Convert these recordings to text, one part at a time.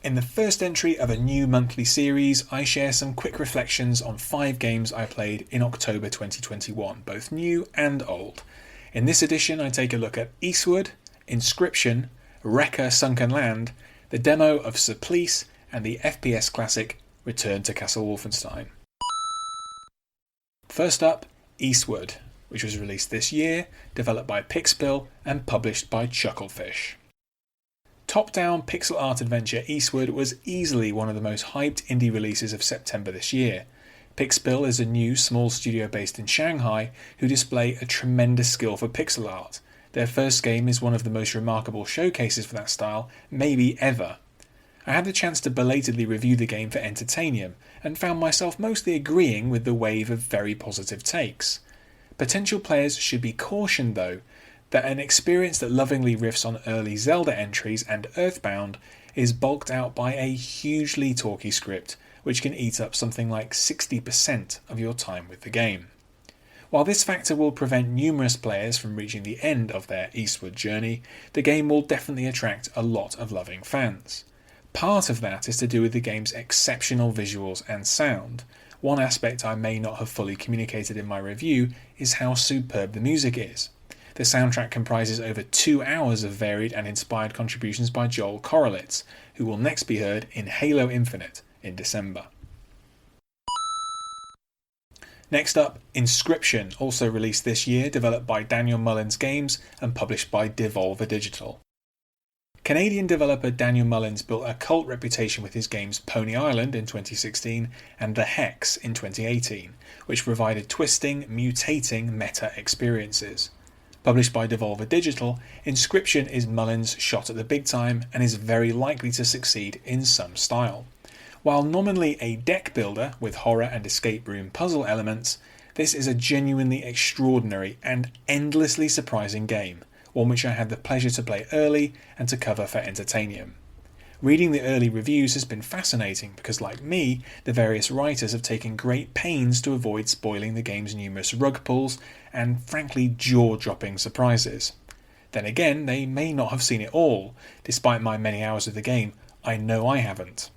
In the first entry of a new monthly series, I share some quick reflections on 5 games I played in October 2021, both new and old. In this edition, I take a look at Eastward, Inscryption, REKKR Sunken Land, the demo of Supplice, and the FPS classic Return to Castle Wolfenstein. First up, Eastward, which was released this year, developed by Pixpil and published by Chucklefish. Top-down pixel art adventure Eastward was easily one of the most hyped indie releases of September this year. Pixpil is a new small studio based in Shanghai who display a tremendous skill for pixel art. Their first game is one of the most remarkable showcases for that style, maybe ever. I had the chance to belatedly review the game for Entertainium and found myself mostly agreeing with the wave of very positive takes. Potential players should be cautioned though, that an experience that lovingly riffs on early Zelda entries and Earthbound is bulked out by a hugely talky script which can eat up something like 60% of your time with the game. While this factor will prevent numerous players from reaching the end of their Eastward journey, the game will definitely attract a lot of loving fans. Part of that is to do with the game's exceptional visuals and sound. One aspect I may not have fully communicated in my review is how superb the music is. The soundtrack comprises over 2 hours of varied and inspired contributions by Joel Korolitz, who will next be heard in Halo Infinite in December. Next up, Inscryption, also released this year, developed by Daniel Mullins Games and published by Devolver Digital. Canadian developer Daniel Mullins built a cult reputation with his games Pony Island in 2016 and The Hex in 2018, which provided twisting, mutating meta experiences. Published by Devolver Digital, Inscryption is Mullins' shot at the big time and is very likely to succeed in some style. While nominally a deck builder with horror and escape room puzzle elements, this is a genuinely extraordinary and endlessly surprising game, one which I had the pleasure to play early and to cover for Entertainium. Reading the early reviews has been fascinating because, like me, the various writers have taken great pains to avoid spoiling the game's numerous rug pulls and frankly jaw-dropping surprises. Then again, they may not have seen it all. Despite my many hours of the game, I know I haven't.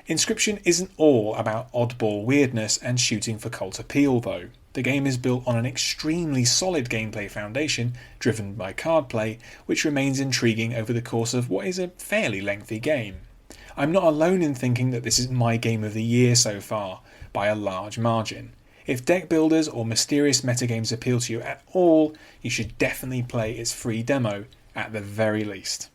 Inscryption isn't all about oddball weirdness and shooting for cult appeal though. The game is built on an extremely solid gameplay foundation driven by card play, which remains intriguing over the course of what is a fairly lengthy game. I'm not alone in thinking that this is my game of the year so far, by a large margin. If deck builders or mysterious metagames appeal to you at all, you should definitely play its free demo at the very least.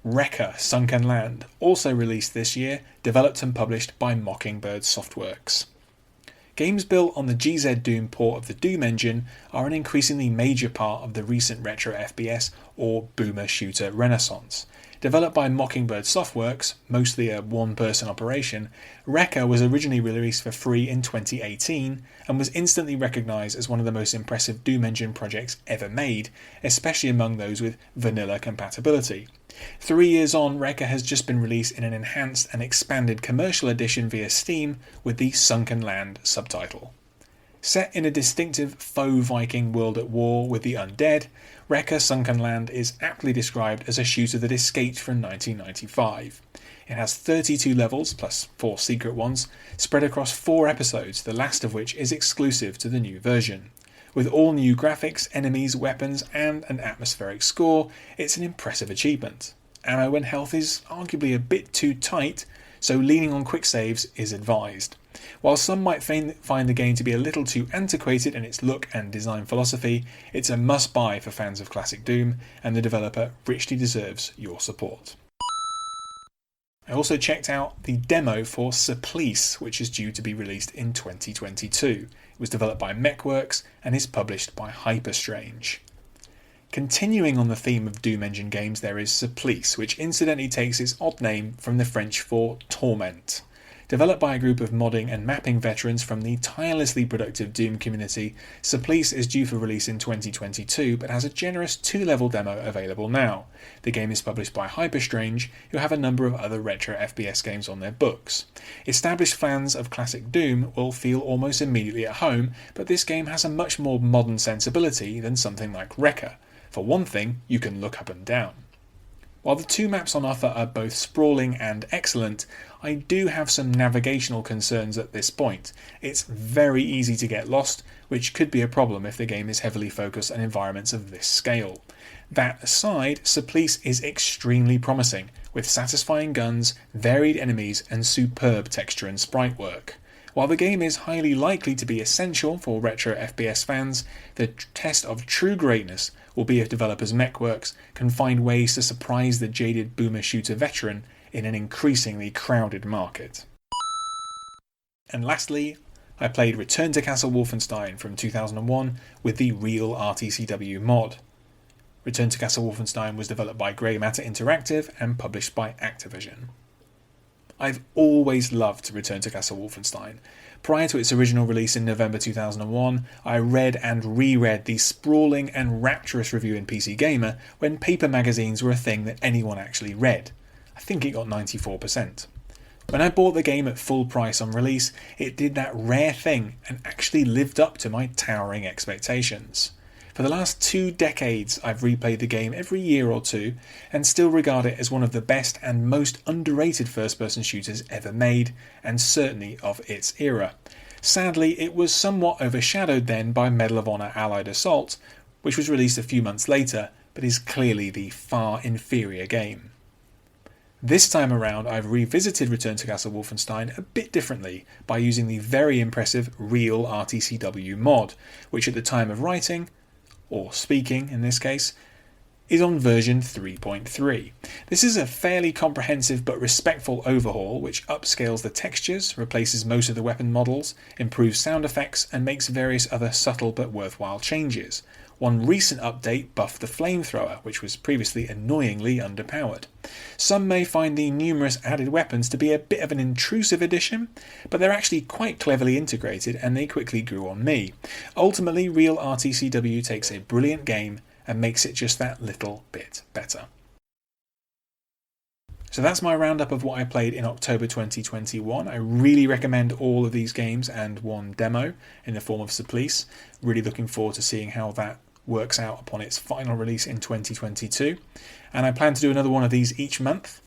REKKR Sunken Land, also released this year, developed and published by Mockingbird Softworks. Games built on the GZ Doom port of the Doom engine are an increasingly major part of the recent retro FPS or boomer shooter renaissance. Developed by Mockingbird Softworks, mostly a one-person operation, REKKR was originally released for free in 2018 and was instantly recognised as one of the most impressive Doom engine projects ever made, especially among those with vanilla compatibility. 3 years on, REKKR has just been released in an enhanced and expanded commercial edition via Steam with the Sunken Land subtitle. Set in a distinctive faux Viking world at war with the undead, REKKR Sunken Land is aptly described as a shooter that escaped from 1995. It has 32 levels, plus 4 secret ones, spread across 4 episodes, the last of which is exclusive to the new version. With all new graphics, enemies, weapons, and an atmospheric score, it's an impressive achievement. Ammo and health is arguably a bit too tight, so leaning on quick saves is advised. While some might find the game to be a little too antiquated in its look and design philosophy, it's a must-buy for fans of classic Doom, and the developer richly deserves your support. I also checked out the demo for Supplice, which is due to be released in 2022. It was developed by Mechworks and is published by Hyperstrange. Continuing on the theme of Doom engine games, there is Supplice, which incidentally takes its odd name from the French for torment. Developed by a group of modding and mapping veterans from the tirelessly productive Doom community, Supplice is due for release in 2022 but has a generous 2-level demo available now. The game is published by Hyperstrange, who have a number of other retro FPS games on their books. Established fans of classic Doom will feel almost immediately at home, but this game has a much more modern sensibility than something like REKKR. For one thing, you can look up and down. While the two maps on offer are both sprawling and excellent, I do have some navigational concerns at this point. It's very easy to get lost, which could be a problem if the game is heavily focused on environments of this scale. That aside, Supplice is extremely promising, with satisfying guns, varied enemies and superb texture and sprite work. While the game is highly likely to be essential for retro FPS fans, the test of true greatness will be if developers Mechworks can find ways to surprise the jaded boomer shooter veteran in an increasingly crowded market. And lastly, I played Return to Castle Wolfenstein from 2001 with the Real RTCW mod. Return to Castle Wolfenstein was developed by Grey Matter Interactive and published by Activision. I've always loved Return to Castle Wolfenstein. Prior to its original release in November 2001, I read and reread the sprawling and rapturous review in PC Gamer when paper magazines were a thing that anyone actually read. I think it got 94%. When I bought the game at full price on release, it did that rare thing and actually lived up to my towering expectations. For the last 2 decades, I've replayed the game every year or two and still regard it as one of the best and most underrated first-person shooters ever made, and certainly of its era. Sadly, it was somewhat overshadowed then by Medal of Honor Allied Assault, which was released a few months later, but is clearly the far inferior game. This time around, I've revisited Return to Castle Wolfenstein a bit differently by using the very impressive Real RTCW mod, which at the time of writing, or speaking in this case, is on version 3.3. This is a fairly comprehensive but respectful overhaul which upscales the textures, replaces most of the weapon models, improves sound effects and makes various other subtle but worthwhile changes. One recent update buffed the flamethrower, which was previously annoyingly underpowered. Some may find the numerous added weapons to be a bit of an intrusive addition, but they're actually quite cleverly integrated and they quickly grew on me. Ultimately, Real RTCW takes a brilliant game and makes it just that little bit better. So that's my roundup of what I played in October 2021. I really recommend all of these games and one demo in the form of Supplice. Really looking forward to seeing how that works out upon its final release in 2022. And I plan to do another one of these each month.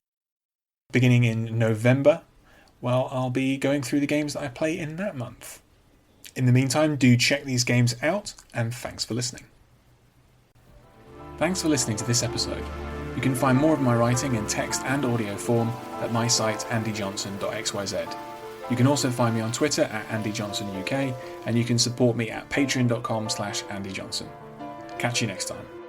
Beginning in November, well, I'll be going through the games that I play in that month. In the meantime, do check these games out, and thanks for listening. Thanks for listening to this episode. You can find more of my writing in text and audio form at my site andyjohnson.xyz. You can also find me on Twitter at andyjohnsonuk, and you can support me at patreon.com/andyjohnson. Catch you next time.